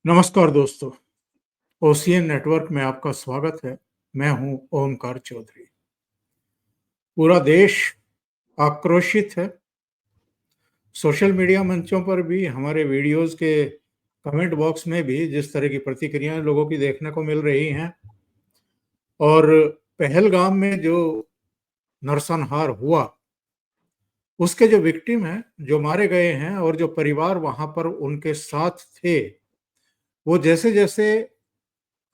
नमस्कार दोस्तों, ocean network में आपका स्वागत है। मैं हूं ओमकार चौधरी। पूरा देश आक्रोशित है। सोशल मीडिया मंचों पर भी हमारे वीडियोस के कमेंट बॉक्स में भी जिस तरह की प्रतिक्रियाएं लोगों की देखने को मिल रही हैं और पहलगाम में जो नरसंहार हुआ, उसके जो विक्टिम हैं, जो मारे गए हैं और जो परिवार वहां पर उनके साथ थे, वो जैसे जैसे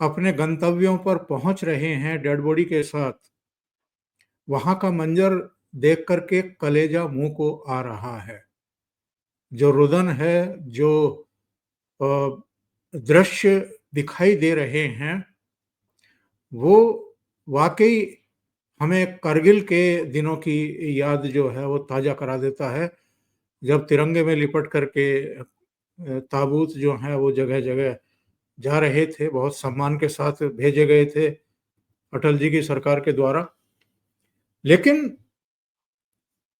अपने गंतव्यों पर पहुंच रहे हैं डेड बॉडी के साथ, वहां का मंजर देख करके कलेजा मुंह को आ रहा है। जो रुदन है, जो अ, दृश्य दिखाई दे रहे हैं, वो वाकई हमें करगिल के दिनों की याद जो है वो ताजा करा देता है, जब तिरंगे में लिपट करके ताबूत जो है वो जगह जगह जा रहे थे, बहुत सम्मान के साथ भेजे गए थे अटल जी की सरकार के द्वारा। लेकिन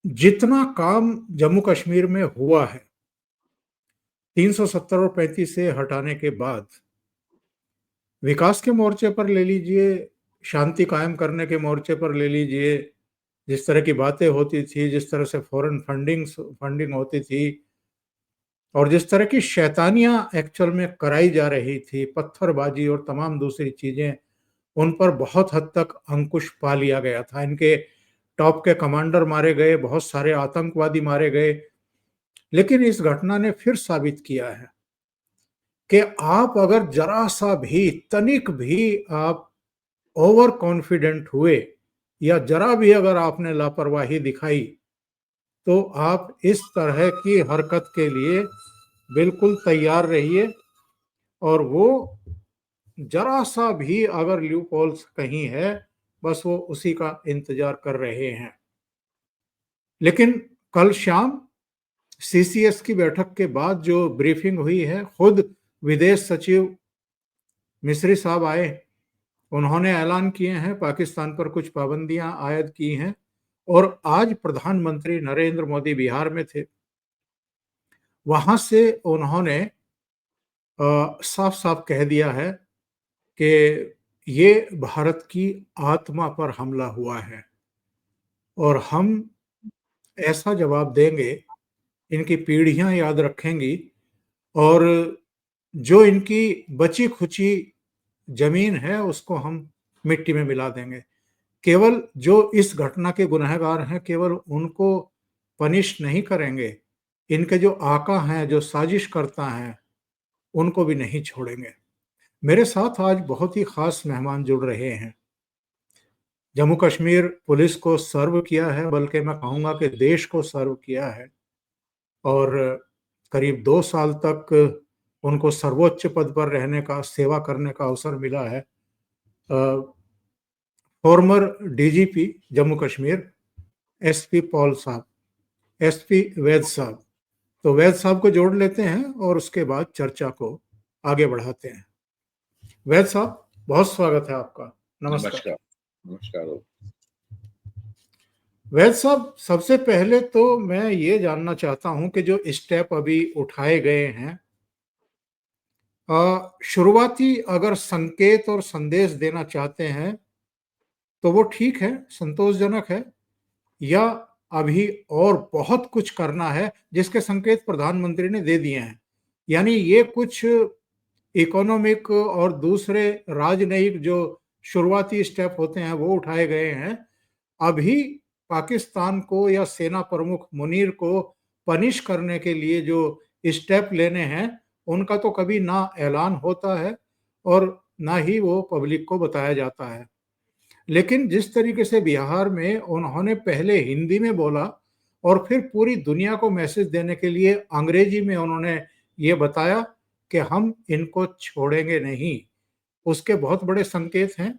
जितना काम जम्मू कश्मीर में हुआ है 370 और 35 से हटाने के बाद, विकास के मोर्चे पर ले लीजिए, शांति कायम करने के मोर्चे पर ले लीजिए, जिस तरह की बातें होती थी, जिस तरह से फॉरेन फंडिंग होती थी और जिस तरह की शैतानियां एक्चुअल में कराई जा रही थी, पत्थरबाजी और तमाम दूसरी चीजें, उन पर बहुत हद तक अंकुश पा लिया गया था। इनके टॉप के कमांडर मारे गए, बहुत सारे आतंकवादी मारे गए। लेकिन इस घटना ने फिर साबित किया है कि आप अगर जरा सा भी, तनिक भी आप ओवर कॉन्फिडेंट हुए या जरा भी अगर आपने लापरवाही दिखाई, तो आप इस तरह की हरकत के लिए बिल्कुल तैयार रहिए। और वो जरा सा भी अगर ल्यूप होल्स कहीं है, बस वो उसी का इंतजार कर रहे हैं। लेकिन कल शाम सीसीएस की बैठक के बाद जो ब्रीफिंग हुई है, खुद विदेश सचिव मिस्री साहब आए, उन्होंने ऐलान किए हैं, पाकिस्तान पर कुछ पाबंदियां आयद की हैं। और आज प्रधानमंत्री नरेंद्र मोदी बिहार में थे, वहां से उन्होंने साफ साफ कह दिया है कि ये भारत की आत्मा पर हमला हुआ है और हम ऐसा जवाब देंगे, इनकी पीढ़ियां याद रखेंगी। और जो इनकी बची खुची जमीन है उसको हम मिट्टी में मिला देंगे। केवल जो इस घटना के गुनहगार हैं, केवल उनको पनिश नहीं करेंगे, इनके जो आका हैं, जो साजिश करता हैं, उनको भी नहीं छोड़ेंगे। मेरे साथ आज बहुत ही खास मेहमान जुड़ रहे हैं। जम्मू कश्मीर पुलिस को सर्व किया है, बल्कि मैं कहूँगा कि देश को सर्व किया है। और करीब 2 साल तक उनको सर्वोच्च पद पर रहने का, सेवा करने का अवसर मिला है। Farmer DGP Jammu Kashmir SP Paul साहब, एसपी वैद साहब। तो वैद साहब को जोड़ लेते हैं और उसके बाद चर्चा को आगे बढ़ाते हैं। वैद साहब, बहुत स्वागत है आपका। नमस्कार। नमस्कार। नमस्कार। वैद साहब, सबसे पहले तो मैं ये जानना चाहता हूं कि जो स्टेप अभी उठाए गए हैं, शुरुआती अगर संकेत और संदेश देना चाहते हैं तो वो ठीक है, संतोषजनक है, या अभी और बहुत कुछ करना है, जिसके संकेत प्रधानमंत्री ने दे दिए हैं? यानी ये कुछ इकोनॉमिक और दूसरे राजनयिक जो शुरुआती स्टेप होते हैं वो उठाए गए हैं। अभी पाकिस्तान को या सेना प्रमुख मुनीर को पनिश करने के लिए जो स्टेप लेने हैं, उनका तो कभी ना ऐलान होता है और ना ही वो पब्लिक को बताया जाता है। लेकिन जिस तरीके से बिहार में उन्होंने पहले हिंदी में बोला और फिर पूरी दुनिया को मैसेज देने के लिए अंग्रेजी में उन्होंने ये बताया कि हम इनको छोड़ेंगे नहीं, उसके बहुत बड़े संकेत हैं।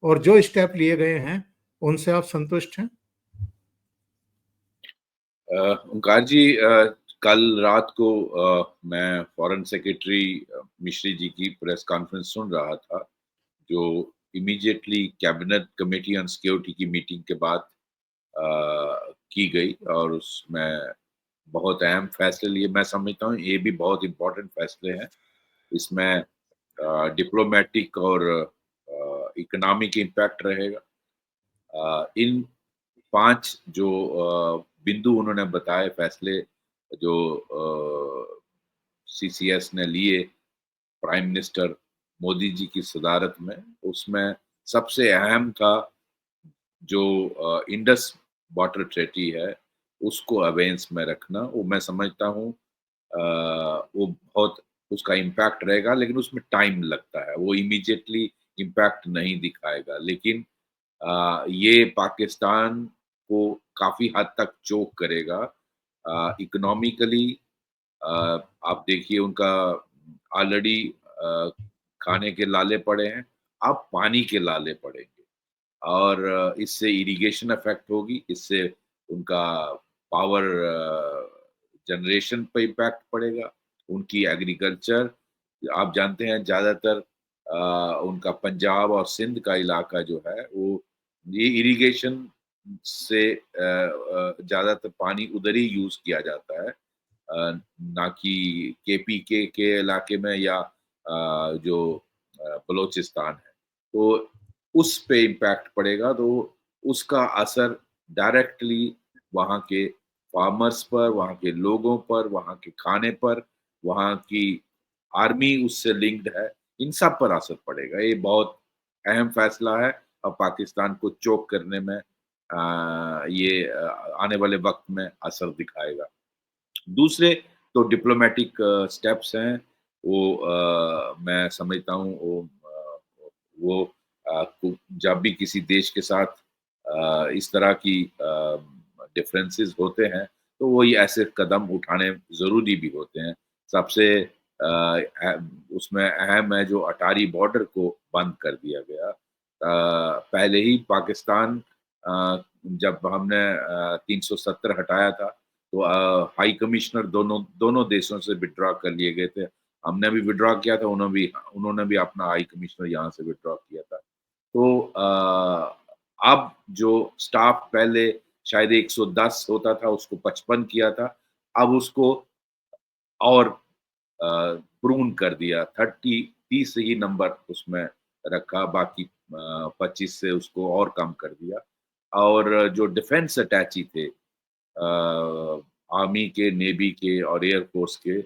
और जो स्टेप लिए गए हैं उनसे आप संतुष्ट हैं? ओंकार जी, कल रात को मैं फॉरेन सेक्रेटरी मिश्री जी की प्रेस कॉन्फ्रेंस सुन रहा था, जो immediately cabinet committee on security की मीटिंग के बाद की गई, और उसमें बहुत अहम फैसले लिए। मैं समझता हूँ ये भी बहुत इम्पोर्टेंट फैसले हैं। इसमें डिप्लोमेटिक और इकोनॉमिक इम्पैक्ट रहेगा। इन 5 जो बिंदु उन्होंने बताए फैसले जो सीसीएस ने लिए प्राइम मिनिस्टर मोदी जी की सदारत में, उसमें सबसे अहम था जो इंडस वाटर ट्रेटी है, उसको अवेयंस में रखना। वो मैं समझता हूँ वो बहुत उसका इम्पैक्ट रहेगा, लेकिन उसमें टाइम लगता है। वो इमीडिएटली इम्पैक्ट नहीं दिखाएगा, लेकिन ये पाकिस्तान को काफ़ी हद तक चोक करेगा। इकोनॉमिकली अ, आप देखिए उनका ऑलरेडी खाने के लाले पड़े हैं, अब पानी के लाले पड़ेंगे और इससे इरिगेशन इफ़ेक्ट होगी, इससे उनका पावर जनरेशन पे इम्पैक्ट पड़ेगा, उनकी एग्रीकल्चर आप जानते हैं ज़्यादातर उनका पंजाब और सिंध का इलाका जो है वो ये इरिगेशन से ज़्यादातर पानी उधर ही यूज़ किया जाता है। ना कि केपीके के इलाके में या जो बलूचिस्तान है। तो उस पे इम्पैक्ट पड़ेगा, तो उसका असर डायरेक्टली वहाँ के फार्मर्स पर, वहाँ के लोगों पर, वहाँ के खाने पर, वहाँ की आर्मी उससे लिंक्ड है, इन सब पर असर पड़ेगा। ये बहुत अहम फैसला है और पाकिस्तान को चोक करने में ये आने वाले वक़्त में असर दिखाएगा। दूसरे तो डिप्लोमैटिक स्टेप्स हैं, वो मैं समझता हूँ वो जब भी किसी देश के साथ इस तरह की डिफरेंसेस होते हैं, तो वो ये ऐसे कदम उठाने ज़रूरी भी होते हैं। सबसे उसमें अहम है जो अटारी बॉर्डर को बंद कर दिया गया। पहले ही पाकिस्तान जब हमने 370 हटाया था, तो हाई कमिश्नर दोनों दोनों देशों से विथड्रॉ कर लिए गए थे। हमने भी विथड्रॉ किया था, उन्होंने भी अपना हाई कमिश्नर यहाँ से विथड्रॉ किया था। तो अब जो स्टाफ पहले शायद 110 होता था, उसको 55 किया था। अब उसको और प्रून कर दिया, 30 ही नंबर उसमें रखा, बाकी 25 से उसको और कम कर दिया। और जो डिफेंस अटैची थे आर्मी के, नेवी के और एयर फोर्स के,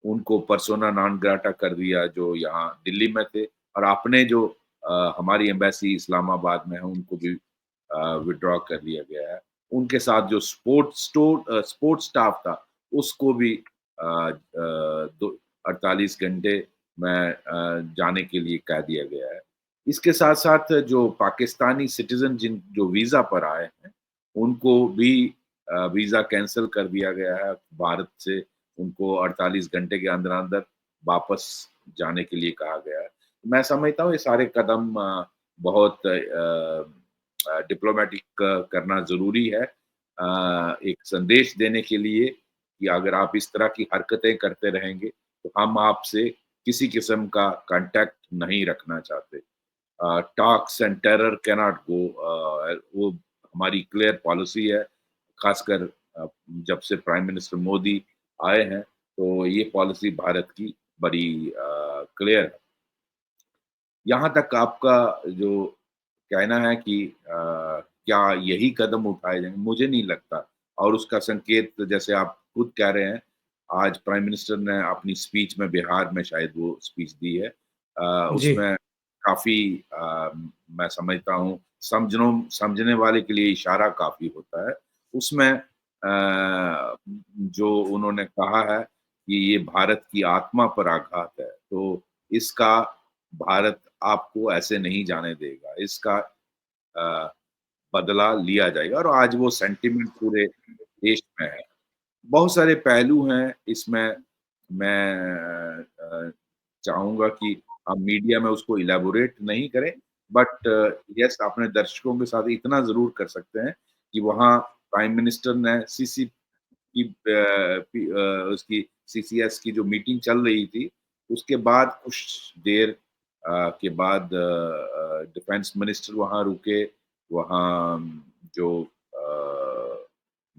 उनको पर्सोना नॉन ग्राटा कर दिया जो यहाँ दिल्ली में थे और अपने जो हमारी एम्बेसी इस्लामाबाद में है, उनको भी विथड्रॉ कर लिया गया है। उनके साथ जो स्पोर्ट्स स्टाफ था, उसको भी अ दो 48 घंटे में जाने के लिए कह दिया गया है। इसके साथ-साथ जो पाकिस्तानी सिटिज़न जो वीज़ा पर आए हैं, उनको भी वीज़ा कैंसल कर दिया गया है भारत से, उनको 48 घंटे के अंदर-अंदर वापस जाने के लिए कहा गया है। मैं समझता हूँ ये सारे कदम बहुत डिप्लोमैटिक करना ज़रूरी है एक संदेश देने के लिए कि अगर आप इस तरह की हरकतें करते रहेंगे, तो हम आपसे किसी किस्म का कॉन्टैक्ट नहीं रखना चाहते। Talks and terror cannot go वो हमारी क्लियर पॉलिसी है, खासकर जब से प्राइम मिनिस्टर मोदी आए हैं, तो ये पॉलिसी भारत की बड़ी क्लियर है। यहाँ तक आपका जो कहना है कि क्या यही कदम उठाए जाएँगे? मुझे नहीं लगता और उसका संकेत जैसे आप खुद कह रहे हैं, आज प्राइम मिनिस्टर ने अपनी स्पीच में बिहार में शायद वो स्पीच दी है। जी। उसमें काफ़ी मैं समझता हूँ समझने वाले के लिए इशारा काफ़ी होता है। उसमें जो उन्होंने कहा है कि ये भारत की आत्मा पर आघात है, तो इसका भारत आपको ऐसे नहीं जाने देगा। इसका अ, बदला लिया जाएगा और आज वो सेंटिमेंट पूरे देश में है। बहुत सारे पहलू हैं इसमें मैं चाहूँगा कि हम मीडिया में उसको इलैबोरेट नहीं करें बट येस अपने दर्शकों के साथ इतना ज़रूर कर सकते हैं कि वहाँ प्राइम मिनिस्टर ने की उसकी सीसीएस की जो मीटिंग चल रही थी, उसके बाद कुछ देर के बाद डिफेंस मिनिस्टर वहाँ रुके, वहाँ जो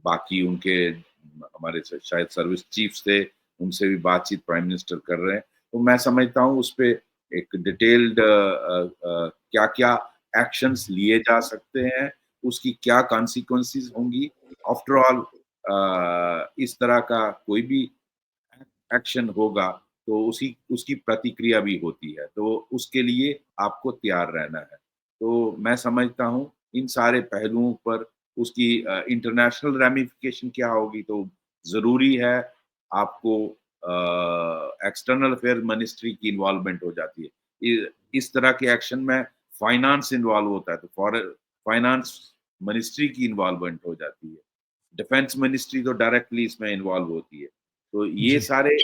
बाकी उनके हमारे शायद सर्विस चीफ्स थे, उनसे भी बातचीत प्राइम मिनिस्टर कर रहे हैं। तो मैं समझता हूँ उस पे एक डिटेल्ड क्या-क्या एक्शंस लिए जा सकते हैं, उसकी क्या कॉन्सिक्वेंसेस होंगी। आफ्टर ऑल इस तरह का कोई भी एक्शन होगा तो उसी उसकी प्रतिक्रिया भी होती है, तो उसके लिए आपको तैयार रहना है। तो मैं समझता हूँ इन सारे पहलुओं पर उसकी इंटरनेशनल रैमिफिकेशन क्या होगी, तो ज़रूरी है आपको एक्सटर्नल अफेयर मिनिस्ट्री की इन्वॉल्वमेंट हो जाती है। इस तरह के एक्शन में फाइनेंस इन्वॉल्व होता है, तो फाइनेंस मिनिस्ट्री की इन्वॉल्वमेंट हो जाती है। डिफेंस मिनिस्ट्री तो डायरेक्टली इसमें इन्वॉल्व होती है। तो ये जी, सारे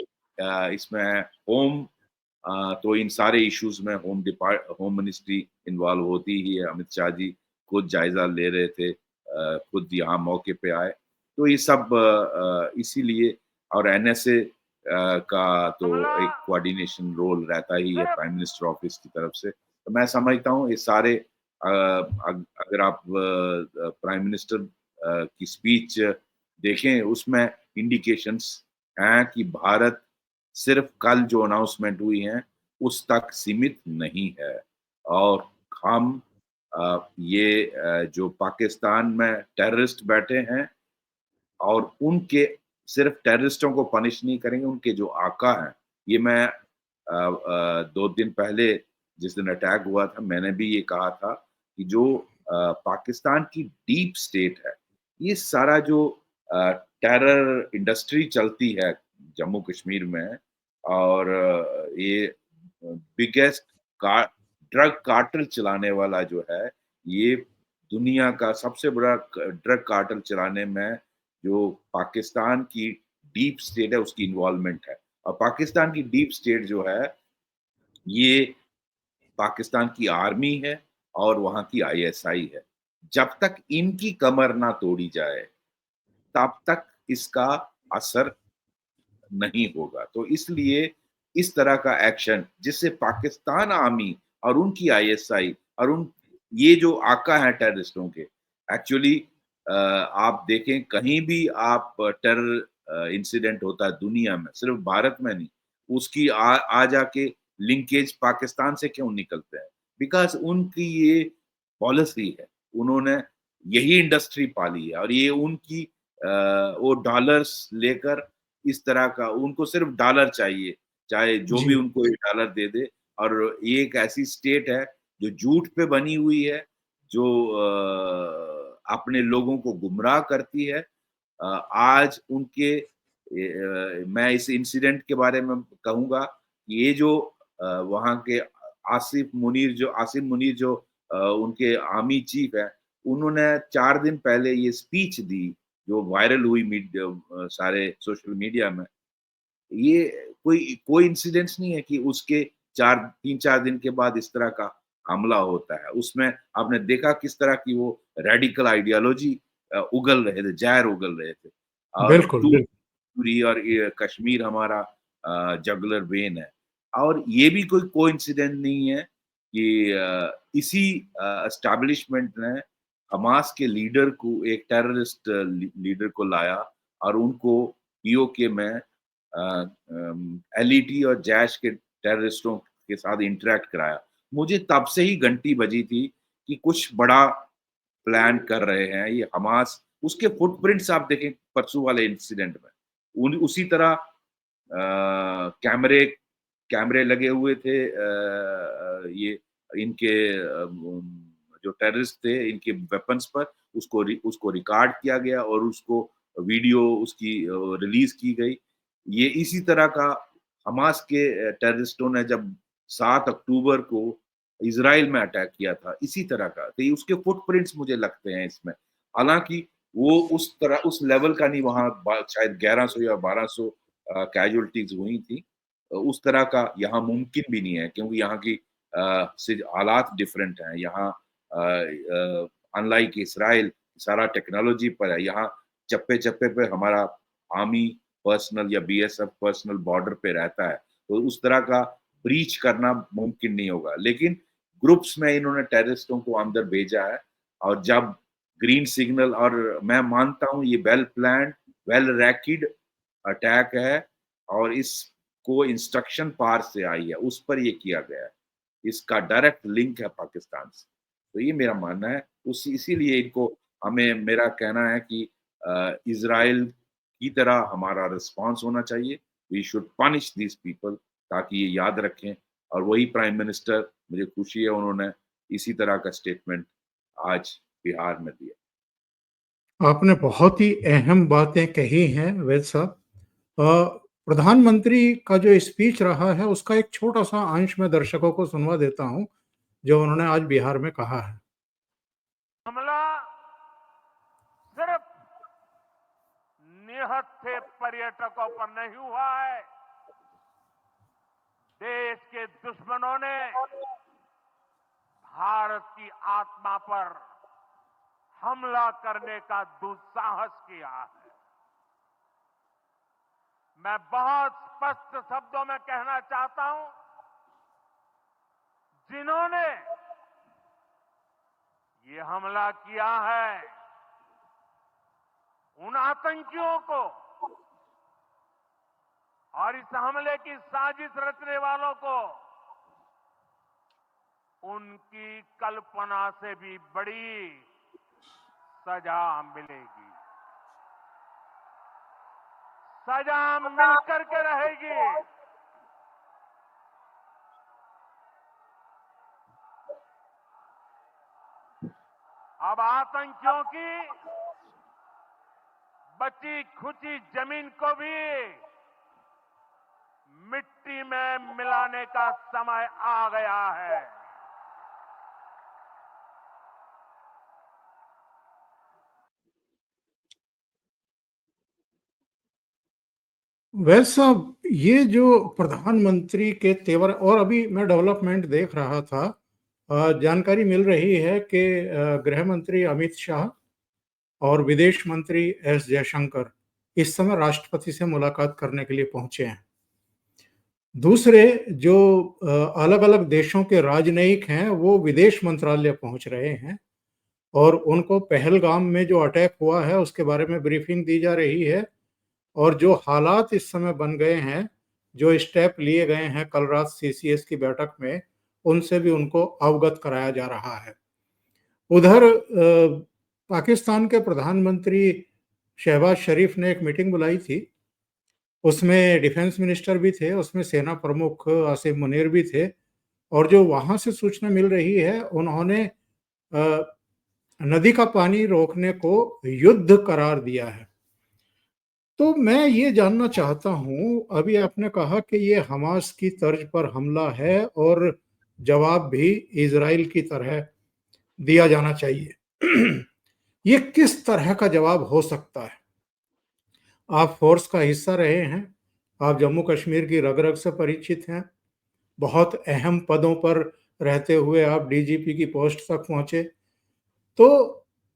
इसमें होम तो इन सारे इश्यूज़ में होम मिनिस्ट्री इन्वॉल्व होती ही है। अमित शाह जी खुद जायज़ा ले रहे थे, खुद यहाँ मौके पे आए। तो ये सब इसीलिए और एनएसए का तो एक कोऑर्डिनेशन रोल रहता ही है प्राइम मिनिस्टर ऑफिस की तरफ से। तो मैं समझता हूँ ये सारे अगर आप प्राइम मिनिस्टर की स्पीच देखें उसमें इंडिकेशंस हैं कि भारत सिर्फ कल जो अनाउंसमेंट हुई है, उस तक सीमित नहीं है और हम ये जो पाकिस्तान में टेररिस्ट बैठे हैं और उनके सिर्फ टेररिस्टों को पनिश नहीं करेंगे, उनके जो आका हैं, ये मैं 2 दिन पहले जिस दिन अटैक हुआ था, मैंने भी ये कहा था कि जो पाकिस्तान की डीप स्टेट है, ये सारा जो टेरर इंडस्ट्री चलती है जम्मू कश्मीर में और ये बिगेस्ट का ड्रग कार्टेल चलाने वाला जो है, ये दुनिया का सबसे बड़ा ड्रग कार्टेल चलाने में जो पाकिस्तान की डीप स्टेट है उसकी इन्वॉल्वमेंट है और पाकिस्तान की डीप स्टेट जो है ये पाकिस्तान की आर्मी है और वहाँ की आईएसआई है। जब तक इनकी कमर ना तोड़ी जाए, तब तक इसका असर नहीं होगा। तो इसलिए इस तरह का एक्शन जिससे पाकिस्तान आर्मी और उनकी आईएसआई और उन ये जो आका हैं टेररिस्टों के एक्चुअली आप देखें कहीं भी आप टेरर इंसिडेंट होता है दुनिया में, सिर्फ भारत में नहीं, उसकी आ जाके लिंकेज पाकिस्तान से क्यों निकलते हैं? बिकॉज़ उनकी ये पॉलिसी है। उन्होंने यही इंडस्ट्री पाली है और ये उनकी वो डॉलर्स लेकर इस तरह का उनको सिर्फ डॉलर चाहिए, चाहे जो भी जी, उनको ये डॉलर दे दे और ये एक ऐसी स्टेट है जो झूठ पे बनी हुई है, जो अपने लोगों को गुमराह करती है। आज उनके मैं इस इंसिडेंट के बारे में कहूँगा, ये जो वहाँ के आसिम मुनीर जो उनके आर्मी चीफ हैं, उन्होंने 4 दिन पहले ये स्पीच दी, जो वायरल हुई सारे सोशल मीडिया में। ये कोई कोइंसिडेंस नहीं है कि उसके 3-4 दिन के बाद इस तरह का हमला होता है। उसमें आपने देखा किस तरह की वो रेडिकल आइडियोलॉजी उगल रहे थे, ज़हर उगल रहे थे और बिल्कुल, टू बिल्कुल। पूरी और ये कश्मीर हमारा जगुलर वेन है। और ये भी कोई कोइंसिडेंस नहीं है कि इसी एस्टेब्लिशमेंट ने हमास के लीडर को एक टेररिस्ट लीडर को लाया और उनको पीओके में एलईटी और जैश के टेररिस्टों के साथ इंटरैक्ट कराया। मुझे तब से ही घंटी बजी थी कि कुछ बड़ा प्लान कर रहे हैं ये हमास। उसके फुटप्रिंट्स आप देखें परसों वाले इंसिडेंट में। उन उसी तरह कैमरे कैमरे लगे हुए थे ये इनके जो टेररिस्ट थे इनके वेपन्स पर उसको रिकॉर्ड किया गया और उसको वीडियो उसकी रिलीज की गई। ये इसी तरह का हमास के टेररिस्टों ने जब 7 अक्टूबर को इज़राइल में अटैक किया था, इसी तरह का। तो ये उसके फुटप्रिंट्स मुझे लगते हैं इसमें। हालाँकि वो उस तरह उस लेवल का नहीं वहाँ शायद 1100 या 1200 कैजुअल्टीज़ हुई थी। उस तरह का यहाँ मुमकिन भी नहीं है क्योंकि यहाँ की हालात डिफरेंट हैं। यहाँ अनलाइक इसराइल सारा टेक्नोलॉजी पर है। यहाँ चप्पे-चप्पे पे हमारा आर्मी पर्सनल या बीएसएफ पर्सनल बॉर्डर पे रहता है। तो उस तरह का ब्रीच करना मुमकिन नहीं होगा। लेकिन ग्रुप्स में इन्होंने टेररिस्टों को अंदर भेजा है और जब ग्रीन सिग्नल और मैं मानता हूँ ये वेल प्लान्ड, वेल रैकिड अटैक है और इस को इंस्ट्रक्शन पार से आई है, उस पर ये किया गया है। इसका डायरेक्ट लिंक है पाकिस्तान से। तो ये मेरा मानना है, इसीलिए इनको हमें मेरा कहना है कि इज़राइल की तरह हमारा रिस्पॉन्स होना चाहिए। We should punish these people ताकि ये याद रखें और वही प्राइम मिनिस्टर मुझे खुशी है उन्होंने इसी तरह का स्टेटमेंट आज बिहार में दिया। आपने बहुत ही अहम बातें कही हैं वैद साहब। प्रधानमंत्री का जो स्पीच रहा है उसका एक छोटा-सा अंश मैं दर्शकों को सुनवा देता हूँ, जो उन्होंने आज बिहार में कहा है। हमला सिर्फ निहत्थे पर्यटकों पर नहीं हुआ है। देश के दुश्मनों ने भारत की आत्मा पर हमला करने का दुस्साहस किया है। मैं बहुत स्पष्ट शब्दों में कहना चाहता हूं, जिन्होंने ये हमला किया है, उन आतंकियों को और इस हमले की साजिश रचने वालों को उनकी कल्पना से भी बड़ी सजा मिलेगी। सजा मिलकर के रहेगी। अब आतंकियों की बची खुची जमीन को भी मिट्टी में मिलाने का समय आ गया है। वैसा ये जो प्रधानमंत्री के तेवर और अभी मैं डेवलपमेंट देख रहा था, जानकारी मिल रही है कि गृह मंत्री अमित शाह और विदेश मंत्री एस जयशंकर इस समय राष्ट्रपति से मुलाकात करने के लिए पहुंचे हैं। दूसरे जो अलग-अलग देशों के राजनयिक हैं, वो विदेश मंत्रालय पहुंच रहे हैं और उनको पहलगाम में जो अटैक हुआ है, उसके बारे में ब्रीफिंग दी जा रही है और जो हालात इस समय बन गए हैं, जो स्टेप लिए गए हैं कल रात सीसीएस की बैठक में, उनसे भी उनको अवगत कराया जा रहा है। उधर पाकिस्तान के प्रधानमंत्री शहबाज शरीफ ने एक मीटिंग बुलाई थी। उसमें डिफेंस मिनिस्टर भी थे, उसमें सेना प्रमुख आसिम मुनीर भी थे और जो वहाँ से सूचना मिल रही है, उन्होंने नदी का पानी रोकने को युद्ध करार दिया है। तो मैं ये जानना चाहता हूँ, अभी आपने कहा कि ये हमास की तर्ज पर हमला है और जवाब भी इज़राइल की तरह दिया जाना चाहिए। ये किस तरह का जवाब हो सकता है? आप फोर्स का हिस्सा रहे हैं, आप जम्मू कश्मीर की रग-रग से परिचित हैं, बहुत अहम पदों पर रहते हुए आप डीजीपी की पोस्ट तक पहुँचे। तो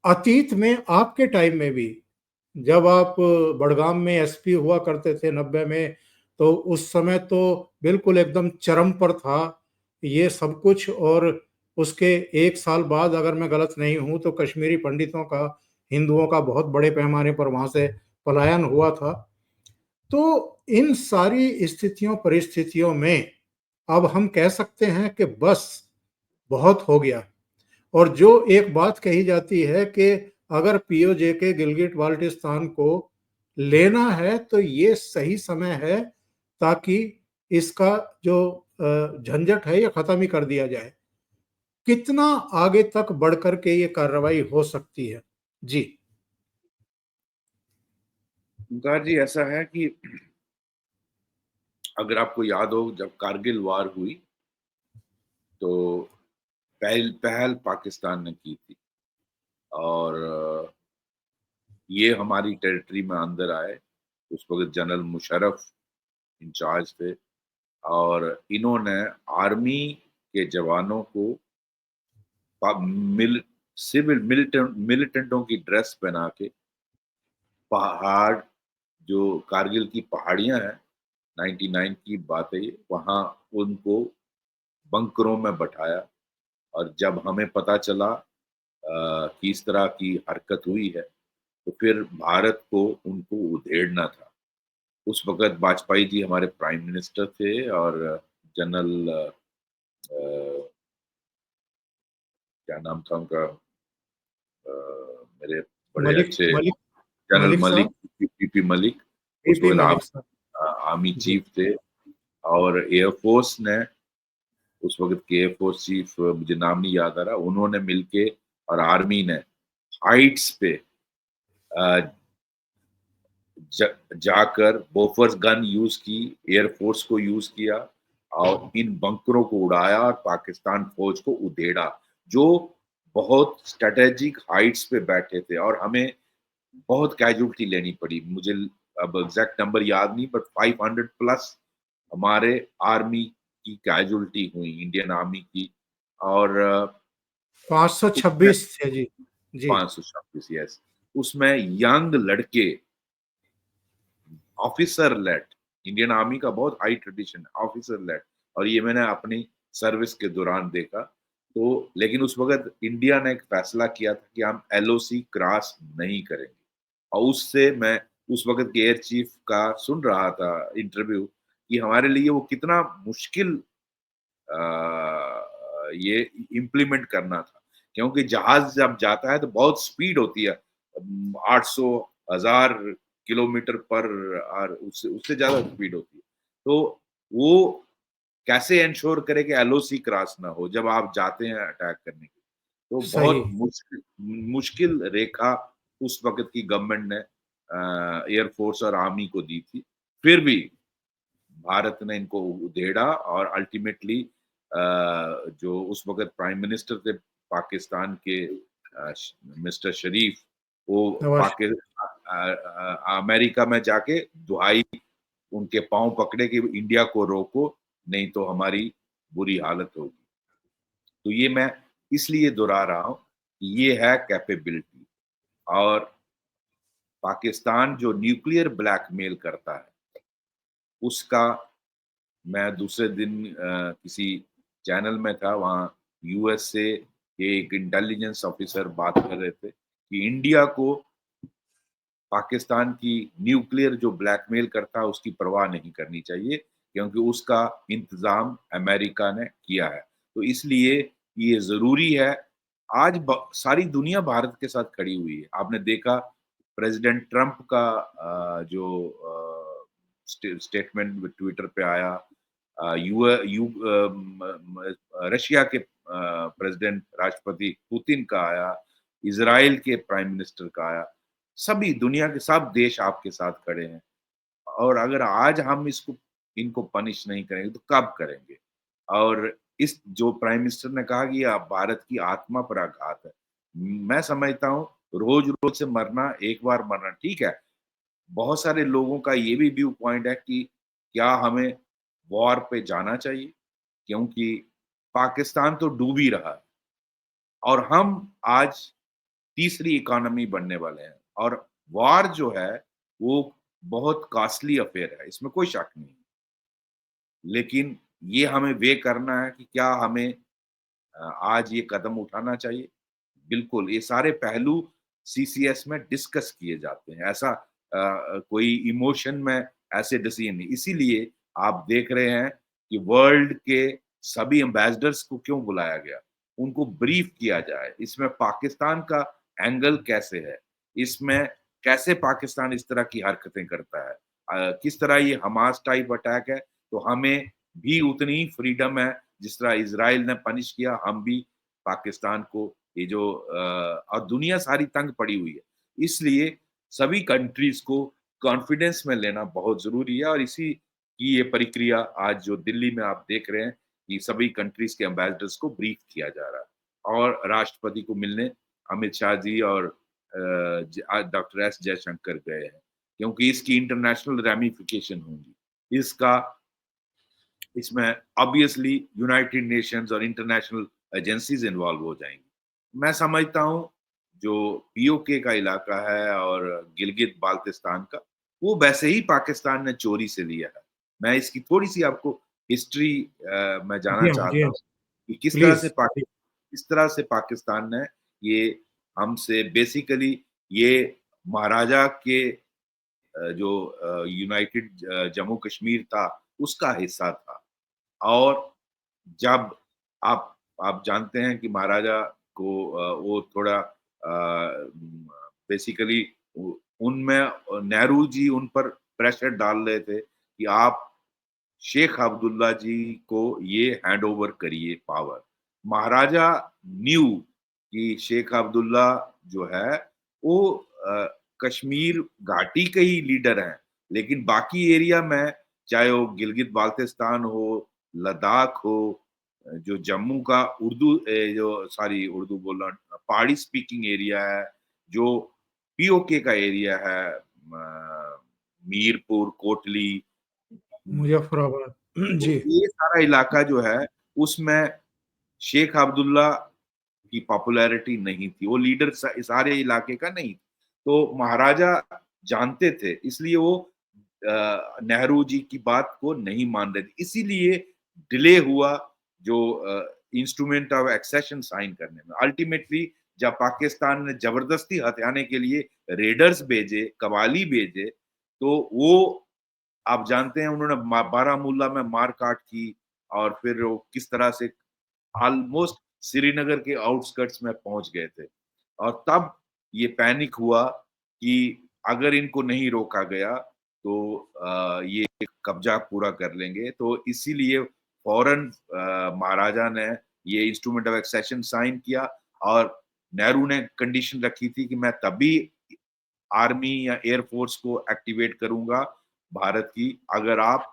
अतीत में आपके टाइम में भी जब आप बडगाम में एसपी हुआ करते थे 90 में, तो उस समय तो बिल्कुल एकदम चरम पर था ये सब कुछ और उसके 1 साल बाद अगर मैं गलत नहीं हूँ तो कश्मीरी पंडितों का, हिंदुओं का बहुत बड़े पैमाने पर वहाँ से पलायन हुआ था। तो इन सारी स्थितियों, परिस्थितियों में अब हम कह सकते हैं कि बस बहुत हो गया और जो एक बात कही जाती है कि अगर पीओजे के गिलगिट-बाल्टिस्तान को लेना है तो ये सही समय है ताकि इसका जो झंझट है ये खत्म ही कर दिया जाए। कितना आगे तक बढ़ कर के ये कार्रवाई हो सकती है? जी। ओंकार जी ऐसा है कि अगर आपको याद हो जब कारगिल वार हुई तो पहल पाकिस्तान ने की थी और ये हमारी टेरिटरी में अंदर आए। उस वक़्त जनरल मुशर्रफ इंचार्ज थे और इन्होंने आर्मी के जवानों को पा मिल सिविल मिलिटेंटों की ड्रेस पहना के पहाड़ जो कारगिल की पहाड़ियाँ हैं, 99 की बात है ये, वहाँ उनको बंकरों में बैठाया और जब हमें पता चला कि इस तरह की हरकत हुई है, तो फिर भारत को उनको उधेड़ना था। उस वक़्त वाजपेयी जी हमारे प्राइम मिनिस्टर थे और जनरल क्या नाम था उनका मेरे बड़े मलिक अच्छे मलिक जनरल मलिक मलिक, साहब, पीपी मलिक, उस पीपी वक़्त मलिक साहब। आर्मी जी। चीफ थे और एयरफोर्स ने उस वक़्त के एयरफोर्स चीफ मुझे नाम नहीं याद आ रहा, उन्होंने मिलके और आर्मी ने हाइट्स पे अ, ज जाकर बोफोर्स गन यूज़ की, एयरफोर्स को यूज़ किया और इन बंकरों को उड़ाया और पाकिस्तान फ़ौज को उधेड़ा, जो बहुत स्ट्रैटेजिक हाइट्स पे बैठे थे और हमें बहुत कैजुअल्टी लेनी पड़ी। मुझे अब एग्ज़ैक्ट नंबर याद नहीं बट 500 प्लस हमारे आर्मी की कैजुअल्टी हुई, इंडियन आर्मी की और उसमें 526 थे जी। जी। 526 यस, उसमें यंग लड़के ऑफिसर लेड, इंडियन आर्मी का बहुत हाई ट्रेडिशन है, ऑफिसर लेड और ये मैंने अपनी सर्विस के दौरान देखा। तो लेकिन उस वक़्त इंडिया ने एक फैसला किया था कि हम एलओसी क्रॉस नहीं करेंगे और उससे मैं उस वक़्त के एयर चीफ का सुन रहा था इंटरव्यू कि हमारे लिए वो कितना मुश्किल ये इम्प्लीमेंट करना था। क्योंकि जहाज़ जब जाता है तो बहुत स्पीड होती है 800 1000 किलोमीटर पर और उससे उससे ज़्यादा स्पीड होती है। तो वो कैसे एन्श्योर करे कि एलओसी क्रॉस ना हो जब आप जाते हैं अटैक करने के लिए। तो सही। बहुत मुश्किल मुश्किल रेखा उस वक़्त की गवर्नमेंट ने एयर फ़ोर्स और आर्मी को दी थी। फिर भी भारत ने इनको उधेड़ा और अल्टीमेटली जो उस वक़्त प्राइम मिनिस्टर थे पाकिस्तान के मिस्टर शरीफ, वो नवाज़ अमेरिका में जाके दुहाई उनके पाँव पकड़े कि इंडिया को रोको, नहीं तो हमारी बुरी हालत होगी। तो ये मैं इसलिए दोहरा रहा हूँ कि ये है कैपेबिलिटी और पाकिस्तान जो न्यूक्लियर ब्लैकमेल करता है, उसका मैं दूसरे दिन किसी चैनल में था, वहाँ यूएस से के एक इंटेलिजेंस ऑफिसर बात कर रहे थे कि इंडिया को पाकिस्तान की न्यूक्लियर जो ब्लैकमेल करता है, उसकी परवाह नहीं करनी चाहिए, क्योंकि उसका इंतज़ाम अमेरिका ने किया है। तो इसलिए ये ज़रूरी है, आज सारी दुनिया भारत के साथ खड़ी हुई है। आपने देखा प्रेज़िडेंट ट्रंप का जो स्टेटमेंट ट्विटर पे आया, रशिया के प्रेसिडेंट राष्ट्रपति पुतिन का आया, इज़राइल के प्राइम मिनिस्टर का आया, सभी दुनिया के सब देश आपके साथ खड़े हैं और अगर आज हम इसको इनको पनिश नहीं करेंगे तो कब करेंगे? और इस जो प्राइम मिनिस्टर ने कहा कि ये भारत की आत्मा पर आघात है। मैं समझता हूँ रोज़-रोज़ से मरना, एक बार मरना ठीक है। बहुत सारे लोगों का ये भी व्यू पॉइंट है कि क्या हमें वॉर पे जाना चाहिए? क्योंकि पाकिस्तान तो डूब ही रहा है और हम आज तीसरी इकोनॉमी बनने वाले हैं और वॉर जो है, वो बहुत कॉस्टली अफ़ेयर है, इसमें कोई शक नहीं। लेकिन ये हमें वेइ करना है कि क्या हमें आज ये कदम उठाना चाहिए? बिल्कुल, ये सारे पहलू सीसीएस में डिस्कस किए जाते हैं। ऐसा कोई इमोशन में ऐसे डिसीजन नहीं। इसीलिए आप देख रहे हैं कि वर्ल्ड के सभी एम्बेसडर्स को क्यों बुलाया गया? उनको ब्रीफ किया जाए। इसमें पाकिस्तान का एंगल कैसे है? इसमें कैसे पाकिस्तान इस तरह की हरकतें करता है? किस तरह ये हमास टाइप अटैक है, तो हमें भी उतनी ही फ्रीडम है, जिस तरह इज़राइल ने पनिश किया, हम भी पाकिस्तान को ये जो और दुनिया सारी तंग पड़ी हुई है। इसलिए सभी कंट्रीज़ को कॉन्फिडेंस में लेना बहुत ज़रूरी है और इसी की ये प्रक्रिया आज जो दिल्ली में आप देख रहे हैं कि सभी कंट्रीज़ के एम्बेसडर्स को ब्रीफ किया जा रहा है और राष्ट्रपति को मिलने अमित शाह जी और डॉक्टर एस जयशंकर गए हैं, क्योंकि इसकी इंटरनेशनल रैमिफिकेशन होंगी। इसका इसमें ऑब्वियसली यूनाइटेड नेशंस और इंटरनेशनल एजेंसीज इन्वॉल्व हो जाएंगी। मैं समझता हूँ जो पीओके का इलाका है और गिलगित बाल्तिस्तान का, वो वैसे ही पाकिस्तान ने चोरी से लिया है। मैं इसकी थोड़ी सी आपको हिस्ट्री मैं जी जानना हाँ, जी चाहता हाँ। हूँ कि प्लीज़। किस तरह से पाकिस्तान ने ये हमसे बेसिकली ये महाराजा के जो यूनाइटेड जम्मू कश्मीर था उसका हिस्सा था। और जब आप जानते हैं कि महाराजा को वो थोड़ा बेसिकली उनमें नेहरू जी उन पर प्रेशर डाल रहे थे कि आप शेख अब्दुल्ला जी को ये हैंड ओवर करिए पावर। महाराजा न्यू कि शेख अब्दुल्ला जो है वो कश्मीर घाटी के ही लीडर हैं, लेकिन बाकी एरिया में चाहे वो गिलगित बाल्टिस्तान हो, लद्दाख हो, जो जम्मू का उर्दू बोल रहा हूँ, पहाड़ी स्पीकिंग एरिया है, जो पीओके का एरिया है, मीरपुर, कोटली, मुजफ्फराबाद। तो जी। ये सारा इलाका जो है उसमें शेख अब्दुल्ला की पॉपुलैरिटी नहीं थी, वो लीडर सारे इलाके का नहीं। तो महाराजा जानते थे, इसलिए वो नेहरू जी की बात को नहीं मान रहे थे, इसीलिए डिले हुआ जो इंस्ट्रूमेंट ऑफ एक्सेशन साइन करने में। अल्टीमेटली जब पाकिस्तान ने जबरदस्ती हथियाने के लिए रेडर्स भेजे, कवाली भेजे, तो वो आप जानते हैं उन्होंने बारामूला में मार काट की और फिर वो किस तरह से ऑलमोस्ट श्रीनगर के आउटस्कर्ट्स में पहुंच गए थे। और तब ये पैनिक हुआ कि अगर इनको नहीं रोका गया तो ये कब्जा पूरा कर लेंगे। तो इसीलिए फौरन महाराजा ने ये इंस्ट्रूमेंट ऑफ एक्सेशन साइन किया और नेहरू ने कंडीशन रखी थी कि मैं तभी आर्मी या एयरफोर्स को एक्टिवेट करूंगा भारत की अगर आप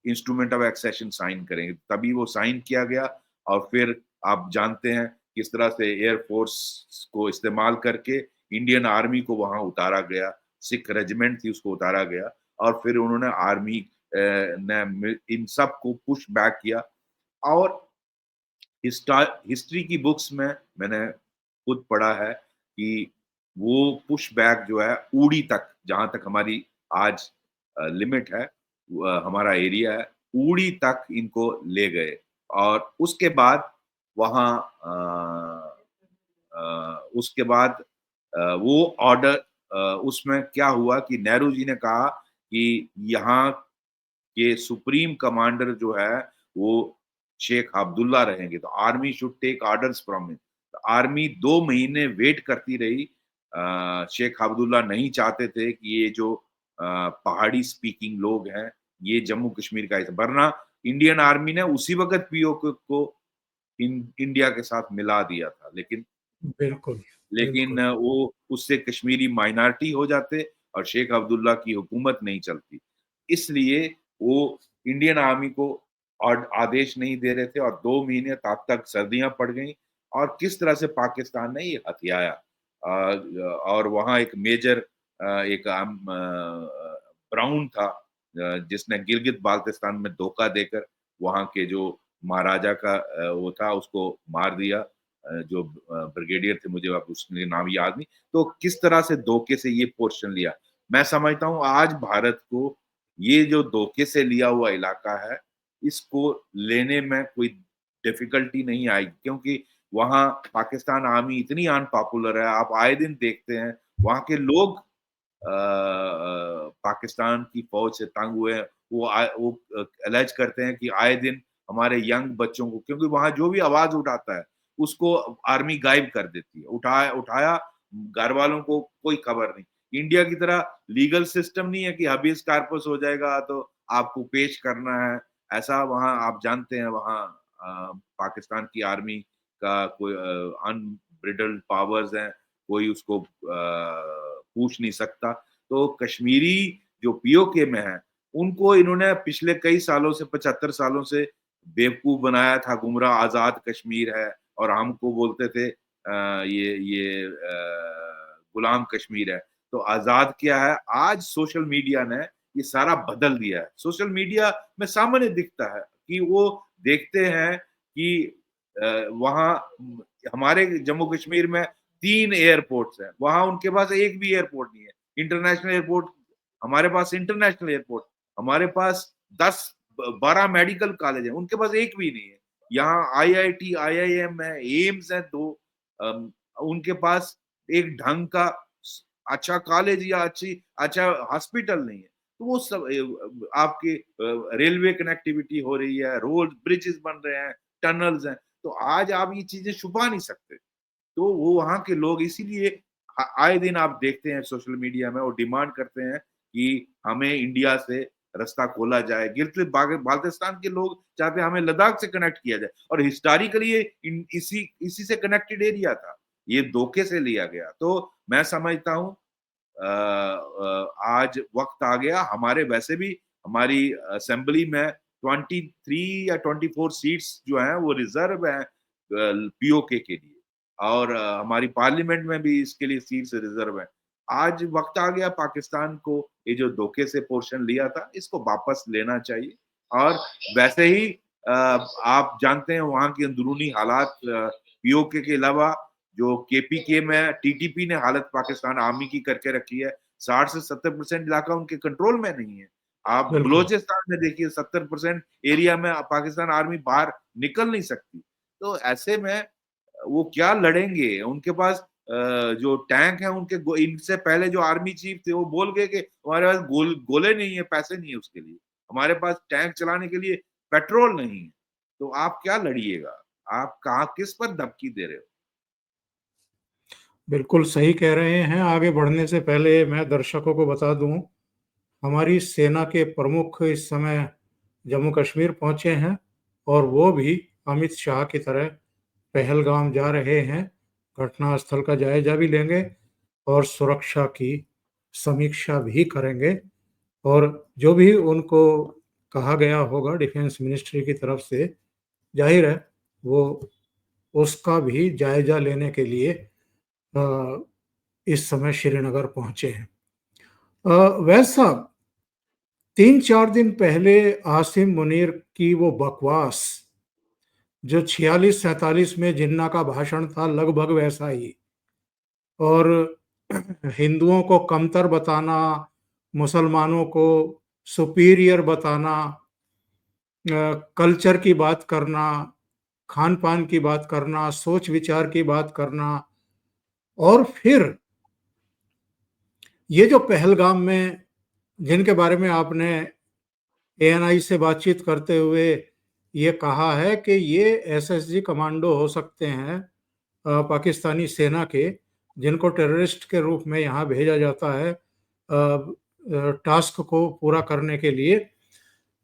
इंस्ट्रूमेंट ऑफ एक्सेशन साइन करेंगे। तभी वो साइन किया गया और फिर आप जानते हैं किस तरह से एयरफोर्स को इस्तेमाल करके इंडियन आर्मी को वहां उतारा गया, सिख रेजिमेंट थी उसको उतारा गया और फिर उन्होंने आर्मी ने इन सब को पुश बैक किया। और हिस्ट्री की बुक्स में मैंने खुद पढ़ा है कि वो पुश बैक जो है उड़ी तक, जहां तक हमारी आज लिमिट है, हमारा एरिया है, उड़ी तक इनको ले गए। और उसके बाद वहां उसके बाद वो ऑर्डर उसमें क्या हुआ कि नेहरू जी ने कहा कि यहाँ के सुप्रीम कमांडर जो है वो शेख अब्दुल्ला रहेंगे, तो army should take orders from him. Army 2 महीने वेट करती रही। शेख अब्दुल्ला नहीं चाहते थे कि ये जो पहाड़ी स्पीकिंग लोग हैं ये जम्मू कश्मीर का हिस्सा, वरना इंडियन आर्मी ने उसी वक्त पीओके को इंडिया के साथ मिला दिया था। लेकिन बिल्कुल, लेकिन बिल्कुल। वो उससे कश्मीरी माइनॉरिटी हो जाते और शेख अब्दुल्ला की हुकूमत नहीं चलती। इसलिए वो इंडियन आर्मी को आदेश नहीं दे रहे थे और 2 महीने तब तक सर्दियां पड़ गई और किस तरह से पाकिस्तान ने ये हथियाया। और वहाँ एक मेजर एक ब्राउन था जिसने गिलगित बाल्टिस्तान में धोखा देकर वहाँ के जो महाराजा का वो था उसको मार दिया। जो ब्रिगेडियर थे, मुझे अब उसके नाम याद नहीं। तो किस तरह से धोखे से ये पोर्शन लिया, मैं समझता हूँ आज भारत को ये जो धोखे से लिया हुआ इलाका है इसको लेने में कोई डिफिकल्टी नहीं आएगी, क्योंकि वहाँ पाकिस्तान आर्मी इतनी अनपॉपुलर है। आप आए दिन देखते हैं वहाँ के लोग पाकिस्तान की फौज से तंग हुए हैं। वो एलेज करते हैं कि आए दिन हमारे यंग बच्चों को, क्योंकि वहां जो भी आवाज उठाता है उसको आर्मी गायब कर देती है। उठाया घर वालों को कोई खबर नहीं। इंडिया की तरह लीगल सिस्टम नहीं है कि हबीज कार्पस हो जाएगा तो आपको पेश करना है। ऐसा वहां आप जानते हैं वहां पाकिस्तान की आर्मी का कोई अनब्रिडल्ड पावर्स हैं, कोई उसको पूछ नहीं सकता। तो कश्मीरी जो पीओके में है उनको इन्होंने पिछले कई सालों से 75 सालों से बेवकूफ बनाया था, गुमराह आजाद कश्मीर है और हमको बोलते थे ये गुलाम कश्मीर है। तो आजाद क्या है, आज सोशल मीडिया ने ये सारा बदल दिया है। सोशल मीडिया में सामने दिखता है कि वो देखते हैं कि वहां हमारे जम्मू कश्मीर में 3 एयरपोर्ट्स हैं, वहां उनके पास एक भी एयरपोर्ट नहीं है। इंटरनेशनल एयरपोर्ट, हमारे पास इंटरनेशनल एयरपोर्ट, हमारे पास 10-12 मेडिकल कॉलेज है, उनके पास एक भी नहीं है। यहाँ आईआईटी आईआईएम है, एम्स है 2, उनके पास एक ढंग का अच्छा कॉलेज या अच्छा हॉस्पिटल नहीं है। तो वो सब आपके रेलवे कनेक्टिविटी हो रही है, रोड ब्रिजेस बन रहे हैं, टनल्स हैं, तो आज आप ये चीजें छुपा नहीं सकते। तो वो वहाँ के लोग इसीलिए आए दिन आप देखते हैं सोशल मीडिया में वो डिमांड करते हैं कि हमें इंडिया से रास्ता खोला जाए। गिलगित बाल्टिस्तान के लोग चाहते हैं हमें लद्दाख से कनेक्ट किया जाए और हिस्टोरिकली ये इसी इसी से कनेक्टेड एरिया था। ये धोखे से लिया गया। तो मैं समझता हूँ आज वक्त आ गया हमारे वैसे भी हमारी असेंबली में 23 या 24 सीट्स जो हैं वो रिजर्व हैं पीओके के लिए और हमारी पार्लियामेंट में भी इसके लिए सीट्स रिजर्व है। आज वक्त आ गया पाकिस्तान को ये जो धोखे से पोर्शन लिया था इसको वापस लेना चाहिए और वैसे ही आप जानते हैं वहाँ की अंदरूनी हालात पीओके के अलावा जो केपीके में टीटीपी ने हालत पाकिस्तान आर्मी की करके रखी है 60 से 70% इलाका उनके कंट्रोल में नहीं है। आप बिल्कुल बलोचिस्तान में देखिए 70% एरिया में पाकिस्तान आर्मी बाहर निकल नहीं सकती। तो ऐसे में वो क्या लड़ेंगे? उनके पास जो टैंक है उनके इनसे पहले जो आर्मी चीफ थे वो बोल गए कि हमारे पास गोले नहीं है, पैसे नहीं है उसके लिए। हमारे पास टैंक चलाने के लिए पेट्रोल नहीं है। तो आप क्या लड़िएगा? आप कहाँ किस पर धमकी दे रहे हो? बिल्कुल सही कह रहे हैं। आगे बढ़ने से पहले मैं दर्शकों को बता दूं, हमारी सेना के प्रमुख इस समय जम्मू कश्मीर पहुंचे हैं और वो भी अमित शाह की तरह पहलगाम जा रहे हैं। घटनास्थल का जायजा भी लेंगे और सुरक्षा की समीक्षा भी करेंगे और जो भी उनको कहा गया होगा डिफेंस मिनिस्ट्री की तरफ से, जाहिर है वो उसका भी जायजा लेने के लिए इस समय श्रीनगर पहुंचे हैं। वैसा 3-4 दिन पहले आसिम मुनीर की वो बकवास जो 46-47 में जिन्ना का भाषण था, लगभग वैसा ही। और हिंदुओं को कमतर बताना, मुसलमानों को सुपीरियर बताना, कल्चर की बात करना, खान पान की बात करना, सोच विचार की बात करना और फिर ये जो पहलगाम में जिनके बारे में आपने एएनआई से बातचीत करते हुए ये कहा है कि ये एसएसजी कमांडो हो सकते हैं पाकिस्तानी सेना के, जिनको टेररिस्ट के रूप में यहाँ भेजा जाता है टास्क को पूरा करने के लिए।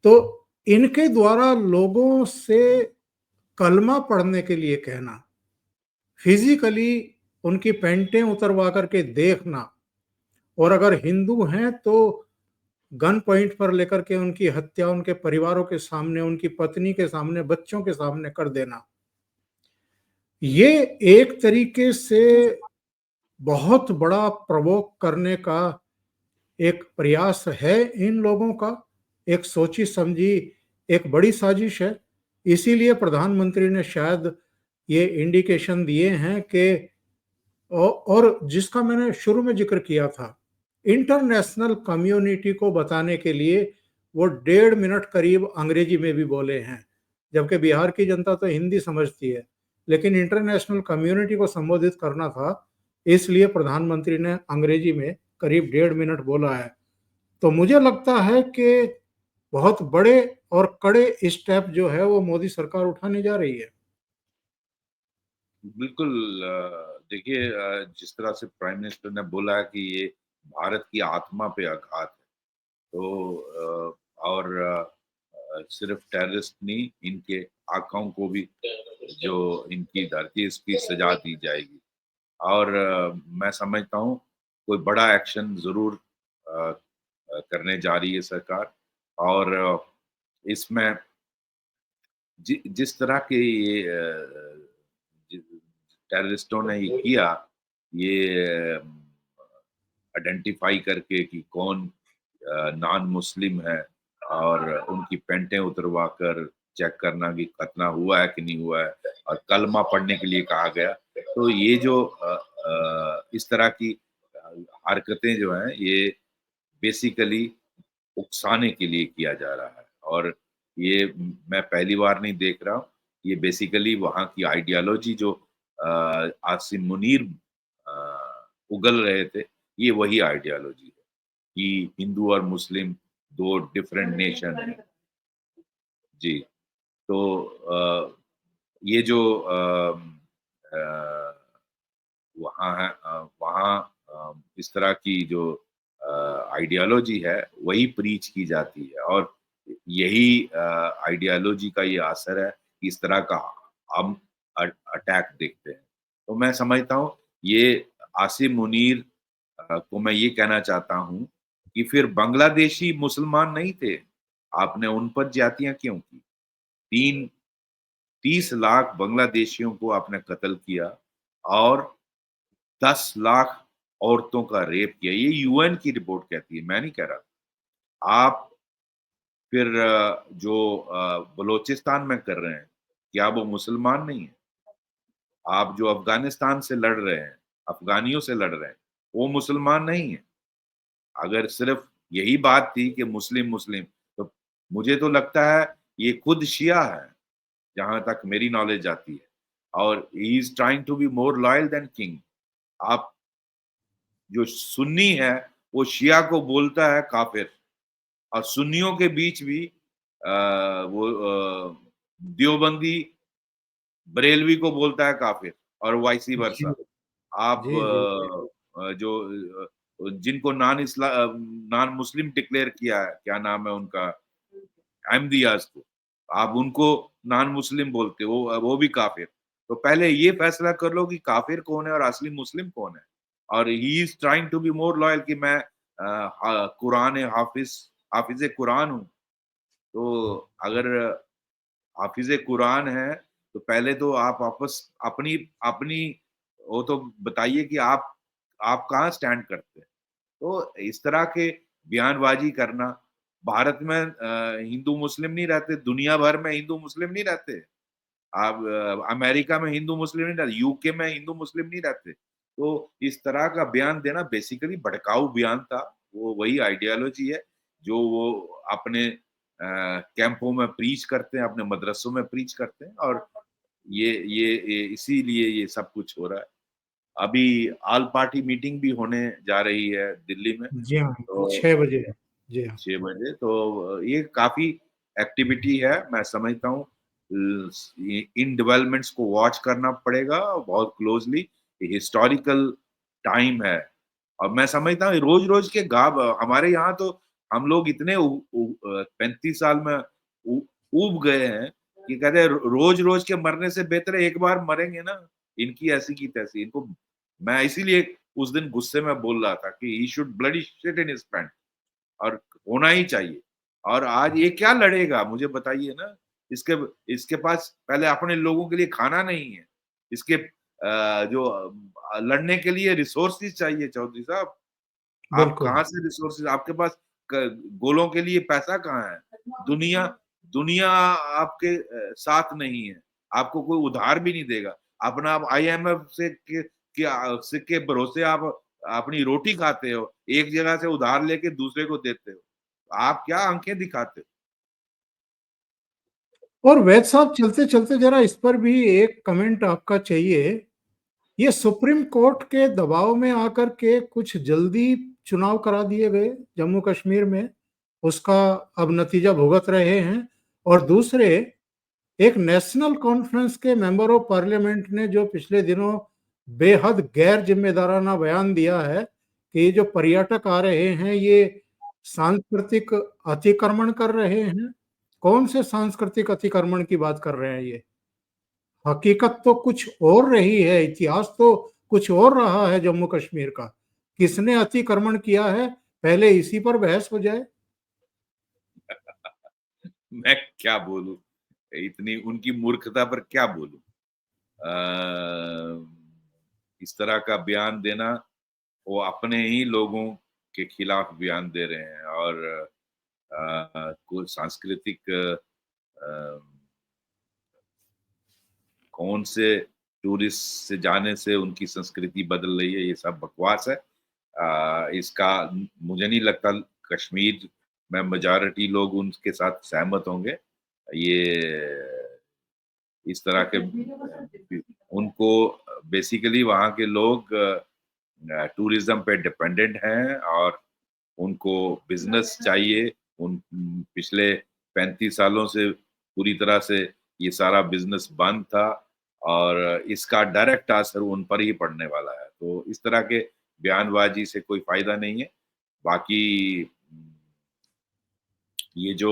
तो इनके द्वारा लोगों से कलमा पढ़ने के लिए कहना, फिजिकली उनकी पैंटें उतरवा करके देखना और अगर हिंदू हैं तो गन पॉइंट पर लेकर के उनकी हत्या उनके परिवारों के सामने, उनकी पत्नी के सामने, बच्चों के सामने कर देना, ये एक तरीके से बहुत बड़ा प्रवोक करने का एक प्रयास है इन लोगों का, एक सोची समझी एक बड़ी साजिश है। इसीलिए प्रधानमंत्री ने शायद ये इंडिकेशन दिए हैं कि और जिसका मैंने शुरू में जिक्र किया था, इंटरनेशनल कम्युनिटी को बताने के लिए वो 1.5 मिनट करीब अंग्रेजी में भी बोले हैं, जबकि बिहार की जनता तो हिंदी समझती है, लेकिन इंटरनेशनल कम्युनिटी को संबोधित करना था, इसलिए प्रधानमंत्री ने अंग्रेजी में करीब 1.5 मिनट बोला है। तो मुझे लगता है कि बहुत बड़े और कड़े स्टेप जो है वो मोदी सरकार उठाने जा रही है। बिल्कुल देखिए जिस तरह से प्राइम मिनिस्टर ने बोला कि ये भारत की आत्मा पे आघात है। तो और सिर्फ टेररिस्ट नहीं इनके आकाओं को भी जो इनकी धरती है इसकी सजा दी जाएगी और मैं समझता हूँ कोई बड़ा एक्शन जरूर करने जा रही है सरकार और इसमें जिस तरह के ये टेररिस्टों ने ये किया ये आइडेंटिफाई करके कि कौन नॉन मुस्लिम है और उनकी पेंटें उतरवा कर चेक करना कि खतना हुआ है कि नहीं हुआ है और कलमा पढ़ने के लिए कहा गया। तो ये जो इस तरह की हरकतें जो हैं ये बेसिकली उकसाने के लिए किया जा रहा है और ये मैं पहली बार नहीं देख रहा हूँ। ये बेसिकली वहाँ की आइडियोलॉजी जो आसिम मुनीर उगल रहे थे, ये वही आइडियोलॉजी है कि हिंदू और मुस्लिम दो डिफरेंट नेशन है। जी, तो ये जो वहाँ है, वहाँ इस तरह की जो आइडियोलॉजी है वही प्रीच की जाती है, और यही आइडियोलॉजी का ये असर है कि इस तरह का हम अटैक देखते हैं। तो मैं समझता हूँ ये आसिम मुनीर को मैं ये कहना चाहता हूँ कि फिर बांग्लादेशी मुसलमान नहीं थे, आपने उन पर ज्यादतियां क्यों की? 30 लाख बांग्लादेशियों को आपने कत्ल किया और 10 लाख औरतों का रेप किया। ये यूएन की रिपोर्ट कहती है, मैं नहीं कह रहा। आप फिर जो बलोचिस्तान में कर रहे हैं, क्या वो मुसलमान नहीं है? आप जो अफगानिस्तान से लड़ रहे हैं, अफगानियों से लड़ रहे हैं, वो मुसलमान नहीं है? अगर सिर्फ यही बात थी कि मुस्लिम मुस्लिम, तो मुझे तो लगता है ये खुद शिया है, जहां तक मेरी नॉलेज आती है, और he is trying to be more loyal than king. आप जो सुन्नी है वो शिया को बोलता है काफिर, और सुन्नियों के बीच भी वो देवबंदी बरेलवी को बोलता है काफिर, और वाइसी जी वर्सा। आप जी जी। जो जिनको नॉन मुस्लिम डिक्लेयर किया है, क्या नाम है उनका, अहमदियाज को, आप उनको नॉन मुस्लिम बोलते हो, वो भी काफिर। तो पहले ये फैसला कर लो कि काफिर कौन है और असली मुस्लिम कौन है। और he is trying to be more loyal कि मैं कुरान हाफिज कुरान हूँ। तो अगर हाफिज कुरान है तो पहले तो आप वापस अपनी अपनी वो तो बताइए कि आप कहाँ स्टैंड करते हैं। तो इस तरह के बयानबाजी करना, भारत में हिंदू मुस्लिम नहीं रहते, दुनिया भर में हिंदू मुस्लिम नहीं रहते। आप अमेरिका में हिंदू मुस्लिम नहीं रहते, यूके में हिंदू मुस्लिम नहीं रहते। तो इस तरह का बयान देना बेसिकली भड़काऊ बयान था। वो वही आइडियोलॉजी है जो वो अपने कैंपों में प्रीच करते हैं, अपने मदरसों में प्रीच करते हैं, और ये इसीलिए ये सब कुछ हो रहा है। अभी ऑल पार्टी मीटिंग भी होने जा रही है दिल्ली में, जी हाँ, तो 6 बजे। जी हाँ। 6 बजे, तो ये काफी एक्टिविटी है। मैं समझता हूँ इन डेवलपमेंट्स को वॉच करना पड़ेगा बहुत क्लोजली। हिस्टोरिकल टाइम है, और मैं समझता हूँ रोज रोज के गाब हमारे यहाँ तो हम लोग इतने 35 साल में ऊब गए हैं कि कहते हैं रोज रोज के मरने से बेहतर है एक बार मरेंगे ना, इनकी ऐसी की तैसी। इनको मैं इसीलिए उस दिन गुस्से में बोल रहा था कि he should bloody shit in his pant, और होना ही चाहिए। और आज ये क्या लड़ेगा, मुझे बताइए ना। इसके इसके पास पहले अपने लोगों के लिए खाना नहीं है, इसके जो लड़ने के लिए रिसोर्सेज चाहिए चौधरी साहब। आप बिल्कुल। कहाँ से रिसोर्सेज, आपके पास गोलों के लिए पैसा कहाँ है? दुनिया दुनिया आपके साथ नहीं है, आपको कोई उधार भी नहीं देगा। अपना आप आईएमएफ के भरोसे आप अपनी रोटी खाते हो, एक जगह से उधार लेके दूसरे को देते हो। आप क्या आंखें दिखाते हो? और वैद साहब, चलते चलते जरा इस पर भी एक कमेंट आपका चाहिए। ये सुप्रीम कोर्ट के दबाव में आकर के कुछ जल्दी चुनाव करा दिए गए जम्मू कश्मीर में, उसका अब नतीजा भुगत रहे हैं। और दूसरे, एक नेशनल कॉन्फ्रेंस के मेंबर ऑफ पार्लियामेंट ने जो पिछले दिनों बेहद गैर जिम्मेदाराना बयान दिया है कि ये जो पर्यटक आ रहे हैं ये सांस्कृतिक अतिक्रमण कर रहे हैं। कौन से सांस्कृतिक अतिक्रमण की बात कर रहे हैं ये? हकीकत तो कुछ और रही है, इतिहास तो कुछ और रहा है जम्मू कश्मीर का। किसने अतिक्रमण किया है, पहले इसी पर बहस हो जाए। मैं क्या बोलूं, इतनी उनकी मूर्खता पर क्या बोलूं। इस तरह का बयान देना, वो अपने ही लोगों के खिलाफ बयान दे रहे हैं, और कुछ सांस्कृतिक कौन से टूरिस्ट से जाने से उनकी संस्कृति बदल रही है, ये सब बकवास है। इसका मुझे नहीं लगता कश्मीर में मेजॉरिटी लोग उनके साथ सहमत होंगे। ये इस तरह के उनको बेसिकली वहाँ के लोग टूरिज्म पे डिपेंडेंट हैं और उनको बिजनेस चाहिए। उन पिछले 35 सालों से पूरी तरह से ये सारा बिजनेस बंद था और इसका डायरेक्ट असर उन पर ही पड़ने वाला है। तो इस तरह के बयानबाजी से कोई फायदा नहीं है। बाकी ये जो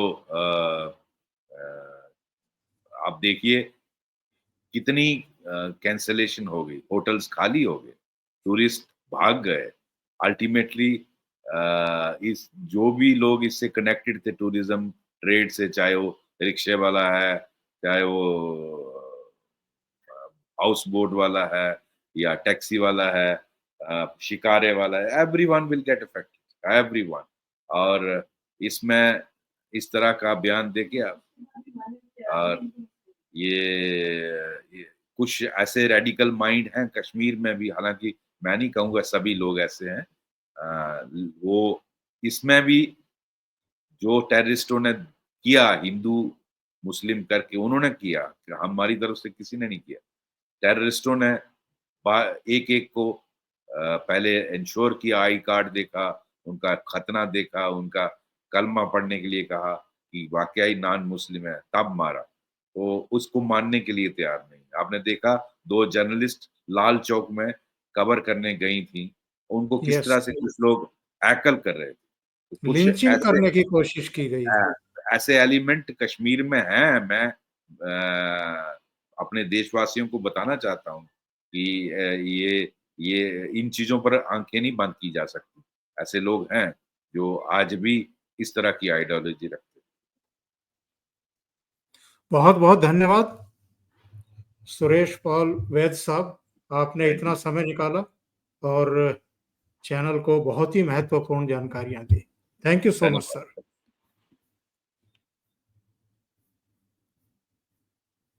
आप देखिए कितनी कैंसलेशन हो गई, होटल्स खाली हो गए, टूरिस्ट भाग गए। अल्टीमेटली इस जो भी लोग इससे कनेक्टेड थे टूरिज्म ट्रेड से, चाहे वो रिक्शे वाला है, चाहे वो हाउस बोट वाला है या टैक्सी वाला है, शिकारे वाला है, everyone will get affected, everyone. और इसमें इस तरह का बयान देके और ये कुछ ऐसे रेडिकल माइंड हैं कश्मीर में भी, हालांकि मैं नहीं कहूँगा सभी लोग ऐसे हैं। वो इसमें भी जो टेररिस्टों ने किया हिंदू मुस्लिम करके, उन्होंने किया, हमारी तरफ से किसी ने नहीं किया। टेररिस्टों ने एक एक को पहले इंश्योर किया, आई कार्ड देखा, उनका खतना देखा, उनका कलमा पढ़ने के लिए कहा कि वाकई नॉन मुस्लिम है, तब मारा। तो उसको मानने के लिए तैयार नहीं। आपने देखा 2 जर्नलिस्ट लाल चौक में कवर करने गई थी, उनको किस तरह से कुछ लोग हैकल कर रहे थे। तो कुछ लिंचिंग ऐसे करने की कोशिश की गई। ऐसे एलिमेंट कश्मीर में हैं। मैं अपने देशवासियों को बताना चाहता हूँ कि ये इन चीजों पर आंखें नहीं बंद की जा सकती। ऐसे लोग हैं जो आज भी इस तरह की आइडियोलॉजी रखते हैं। बहुत बहुत धन्यवाद सुरेश पॉल वैद साहब, आपने इतना समय निकाला और चैनल को बहुत ही महत्वपूर्ण जानकारियां दी। Thank you so much sir.